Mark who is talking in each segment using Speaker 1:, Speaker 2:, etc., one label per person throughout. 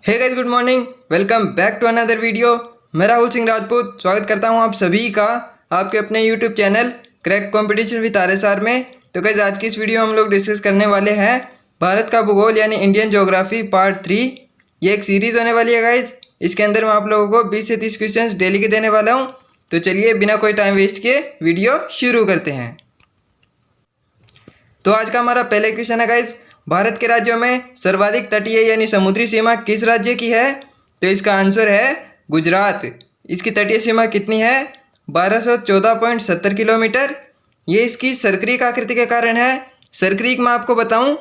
Speaker 1: Hey guys, good morning. Welcome back to another video. मैं राहुल सिंह राजपूत स्वागत करता हूं आप सभी का आपके अपने YouTube channel crack competition with RSR में। तो गाइस, आज की इस वीडियो में हम लोग डिस्कस करने वाले हैं भारत का भूगोल यानी इंडियन ज्योग्राफी पार्ट 3। ये एक सीरीज़ होने वाली है गाइस। इसके अंदर मैं आप लोगों को 20 से 30 क्वेश्चंस डेली के देने वाला हूँ। तो चलिए बिना कोई टाइम वेस्ट किए वीडियो शुरू करते हैं। तो आज का हमारा पहले क्वेश्चन है गाइस, भारत के राज्यों में सर्वाधिक तटीय यानी समुद्री सीमा किस राज्य की है? तो इसका आंसर है गुजरात। इसकी तटीय सीमा कितनी है? 1214.70 किलोमीटर। ये इसकी सर्करीक आकृति के कारण है। सर्करीक मैं आपको बताऊं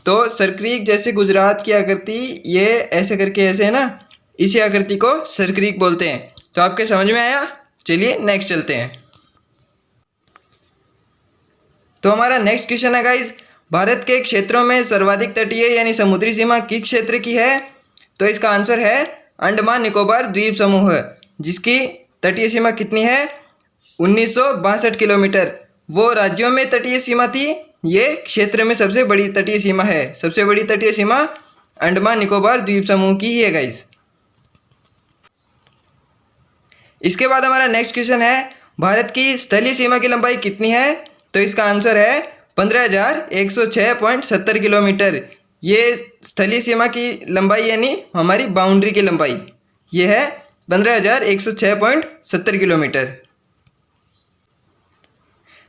Speaker 1: तो सर्करीक जैसे गुजरात की आकृति ये ऐसे करके ऐसे है ना, इसी आकृति को सर्करीक बोलते हैं। तो आपके समझ में आया? चलिए नेक्स्ट चलते हैं। तो हमारा नेक्स्ट क्वेश्चन है गाइज, भारत के क्षेत्रों में सर्वाधिक तटीय यानी समुद्री सीमा किस क्षेत्र की है? तो इसका आंसर है अंडमान निकोबार द्वीप समूह, जिसकी तटीय सीमा कितनी है? 1962 किलोमीटर। वो राज्यों में तटीय सीमा थी, ये क्षेत्र में सबसे बड़ी तटीय सीमा है। सबसे बड़ी तटीय सीमा अंडमान निकोबार द्वीप समूह की ही है गाइज। इसके बाद हमारा नेक्स्ट क्वेश्चन है, भारत की स्थलीय सीमा की लंबाई कितनी है? तो इसका आंसर है 15,106.70 किलोमीटर। ये स्थलीय सीमा की लंबाई यानी हमारी बाउंड्री की लंबाई ये है 15,106.70 किलोमीटर।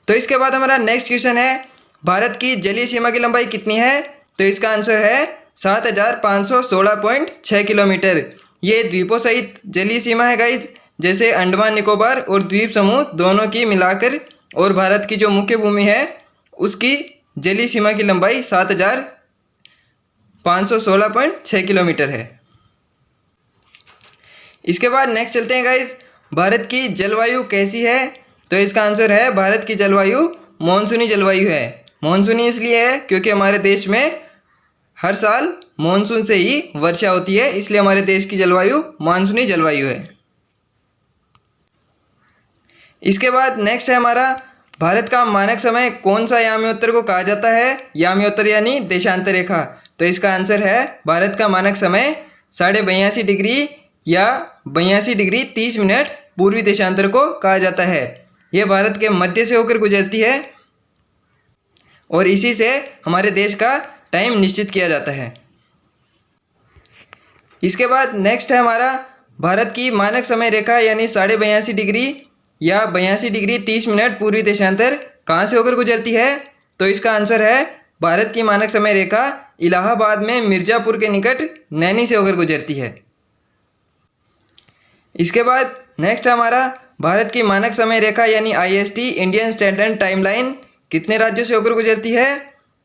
Speaker 1: तो इसके बाद हमारा नेक्स्ट क्वेश्चन है, भारत की जलीय सीमा की लंबाई कितनी है? तो इसका आंसर है 7,516.6 किलोमीटर। ये द्वीपों सहित जलीय सीमा है गाइज, जैसे अंडमान निकोबार और द्वीप समूह दोनों की मिलाकर और भारत की जो मुख्य भूमि है उसकी जलीय सीमा की लंबाई 7,516.6 किलोमीटर है। इसके बाद नेक्स्ट चलते हैं गाइज, भारत की जलवायु कैसी है? तो इसका आंसर है भारत की जलवायु मानसूनी जलवायु है। मानसूनी इसलिए है क्योंकि हमारे देश में हर साल मानसून से ही वर्षा होती है, इसलिए हमारे देश की जलवायु मानसूनी जलवायु है। इसके बाद नेक्स्ट है हमारा, भारत का मानक समय कौन सा याम्योत्तर को कहा जाता है? याम्योत्तर यानी देशांतर रेखा। तो इसका आंसर है भारत का मानक समय 82.5 डिग्री या 82 डिग्री 30 मिनट पूर्वी देशांतर को कहा जाता है। यह भारत के मध्य से होकर गुजरती है और इसी से हमारे देश का टाइम निश्चित किया जाता है। इसके बाद नेक्स्ट है हमारा, भारत की मानक समय रेखा यानी 82.5 डिग्री या 82 डिग्री 30 मिनट पूर्वी देशांतर कहाँ से होकर गुजरती है? तो इसका आंसर है भारत की मानक समय रेखा इलाहाबाद में मिर्ज़ापुर के निकट नैनी से होकर गुजरती है। इसके बाद नेक्स्ट हमारा, भारत की मानक समय रेखा यानी IST Indian standard time line कितने राज्यों से होकर गुजरती है?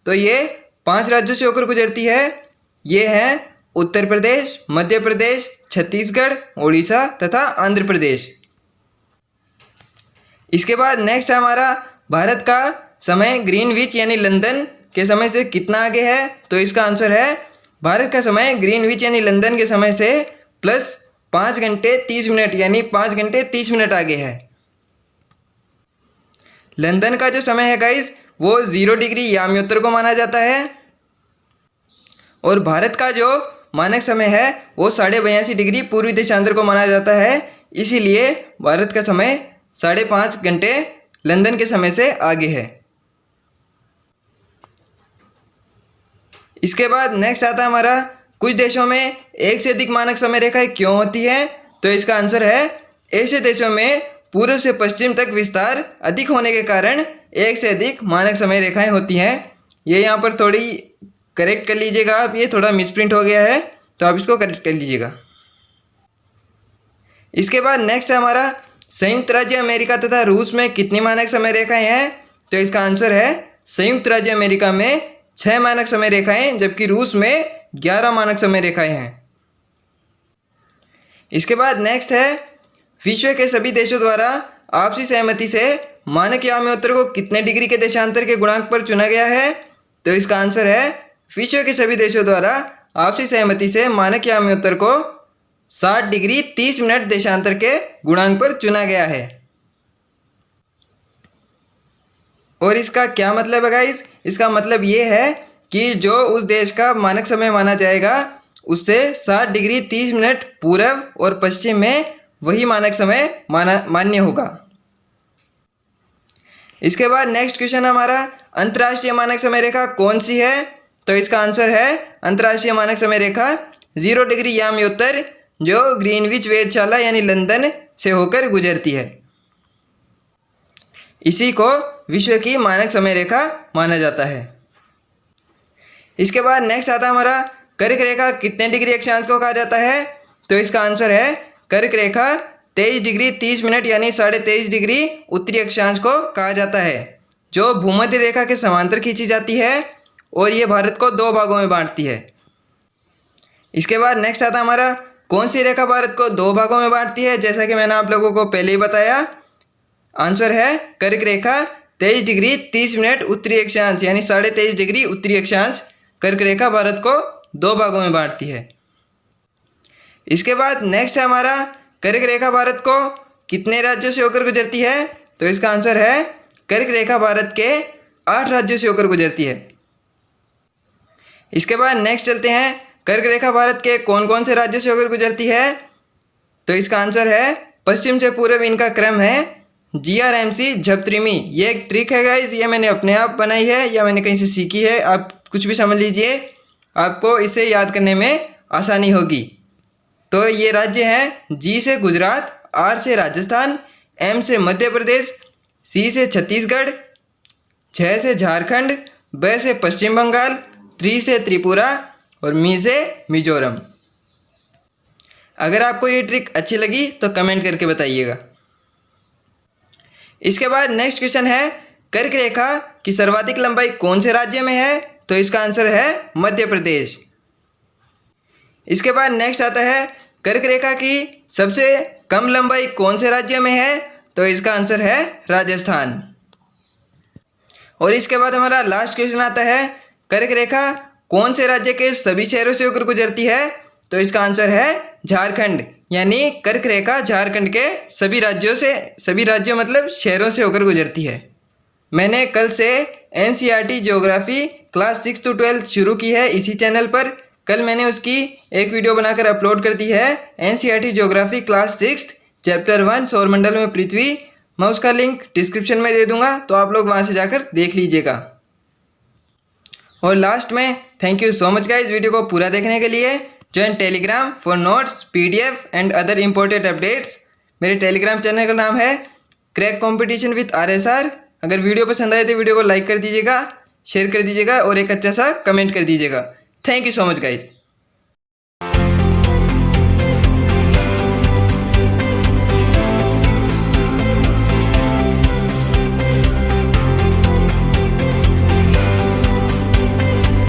Speaker 1: तो ये 5 राज्यों से होकर गुजरती है। ये हैं उत्तर प्रदेश, मध्य प्रदेश, छत्तीसगढ़, उड़ीसा तथा आंध्र प्रदेश। इसके बाद नेक्स्ट है हमारा, भारत का समय ग्रीनविच यानी लंदन के समय से कितना आगे है? तो इसका आंसर है भारत का समय ग्रीनविच यानी लंदन के समय से प्लस 5 घंटे 30 मिनट यानी 5 घंटे 30 मिनट आगे है। लंदन का जो समय है गाइस वो 0 डिग्री याम्योत्तर को माना जाता है और भारत का जो मानक समय है वो 82.5 डिग्री पूर्वी देशांतर को माना जाता है। इसीलिए भारत का समय 5.5 घंटे लंदन के समय से आगे है। इसके बाद नेक्स्ट आता है हमारा, कुछ देशों में एक से अधिक मानक समय रेखाएं क्यों होती है? तो इसका आंसर है ऐसे देशों में पूर्व से पश्चिम तक विस्तार अधिक होने के कारण एक से अधिक मानक समय रेखाएं होती हैं। ये यहाँ पर थोड़ी करेक्ट कर लीजिएगा आप, ये थोड़ा मिसप्रिंट हो गया है तो आप इसको करेक्ट कर लीजिएगा। इसके बाद नेक्स्ट है हमारा, संयुक्त राज्य अमेरिका तथा रूस में कितनी मानक समय रेखाएं हैं? तो इसका आंसर है संयुक्त राज्य अमेरिका में 6 मानक समय रेखाएं जबकि रूस में 11 मानक समय रेखाएं हैं। इसके बाद नेक्स्ट है, विश्व के सभी देशों द्वारा आपसी सहमति से मानक याम्योत्तर को कितने डिग्री के देशांतर के गुणांक पर चुना गया है? तो इसका आंसर है विश्व के सभी देशों द्वारा आपसी सहमति से मानक याम्योत्तर को 60 डिग्री 30 मिनट देशांतर के गुणांक पर चुना गया है। और इसका क्या मतलब है गाइस? इसका मतलब ये है कि जो उस देश का मानक समय माना जाएगा उससे 60 डिग्री 30 मिनट पूर्व और पश्चिम में वही मानक समय मान्य होगा। इसके बाद नेक्स्ट क्वेश्चन हमारा, अंतर्राष्ट्रीय मानक समय रेखा कौन सी है? तो इसका आंसर है अंतर्राष्ट्रीय मानक समय रेखा 0 डिग्री याम्योत्तर, जो ग्रीनविच वेधशाला यानी लंदन से होकर गुजरती है। इसी को विश्व की मानक समय रेखा माना जाता है। इसके बाद नेक्स्ट आता है हमारा, कर्क रेखा कितने डिग्री अक्षांश को कहा जाता है? तो इसका आंसर है कर्क रेखा 23 डिग्री 30 मिनट यानी 23.5 डिग्री उत्तरी अक्षांश को कहा जाता है, जो भूमध्य रेखा के समांतर खींची जाती है और ये भारत को 2 भागों में बांटती है। इसके बाद नेक्स्ट आता है हमारा, कौन सी रेखा भारत को 2 भागों में बांटती है? जैसा कि मैंने आप लोगों को पहले ही बताया, आंसर है कर्क रेखा 23 डिग्री 30 मिनट उत्तरी अक्षांश यानी 23.5 डिग्री उत्तरी अक्षांश कर्क रेखा भारत को 2 भागों में बांटती है। इसके बाद नेक्स्ट है हमारा, कर्क रेखा भारत को कितने राज्यों से होकर गुजरती है? तो इसका आंसर है कर्क रेखा भारत के 8 राज्यों से होकर गुजरती है। इसके बाद नेक्स्ट चलते हैं, कर्क रेखा भारत के कौन कौन से राज्यों से होकर गुजरती है? तो इसका आंसर है पश्चिम से पूर्व इनका क्रम है GRMC झपत्रिमी। ये एक ट्रिक है गाइज, ये मैंने अपने आप बनाई है या मैंने कहीं से सीखी है, आप कुछ भी समझ लीजिए, आपको इसे याद करने में आसानी होगी। तो ये राज्य हैं G से गुजरात, R से राजस्थान, M से मध्य प्रदेश, C से छत्तीसगढ़, Z से झारखंड, B से पश्चिम बंगाल, 3 से त्रिपुरा और मी से मिजोरम। अगर आपको ये ट्रिक अच्छी लगी तो कमेंट करके बताइएगा। इसके बाद नेक्स्ट क्वेश्चन है, कर्क रेखा की सर्वाधिक लंबाई कौन से राज्य में है? तो इसका आंसर है मध्य प्रदेश। इसके बाद नेक्स्ट आता है, कर्क रेखा की सबसे कम लंबाई कौन से राज्य में है? तो इसका आंसर है राजस्थान। और इसके बाद हमारा लास्ट क्वेश्चन आता है, कर्क रेखा कौन से राज्य के सभी शहरों से होकर गुजरती है? तो इसका आंसर है झारखंड, यानी कर्क रेखा झारखंड के सभी राज्यों मतलब शहरों से होकर गुजरती है। मैंने कल से NCERT ज्योग्राफी क्लास 6 to 12 शुरू की है इसी चैनल पर। कल मैंने उसकी एक वीडियो बनाकर अपलोड कर दी है, NCERT ज्योग्राफी क्लास 6 चैप्टर 1 सौरमंडल में पृथ्वी। मैं उसका लिंक डिस्क्रिप्शन में दे दूंगा, तो आप लोग वहां से जाकर देख लीजिएगा। और लास्ट में thank you so much guys video को पूरा देखने के लिए। Join Telegram for notes, PDF and other important updates. मेरे टेलीग्राम चैनल का नाम है क्रैक कंपटीशन विद RSR। अगर वीडियो पसंद आए तो वीडियो को लाइक कर दीजिएगा, शेयर कर दीजिएगा और एक अच्छा सा कमेंट कर दीजिएगा। Thank you so much guys.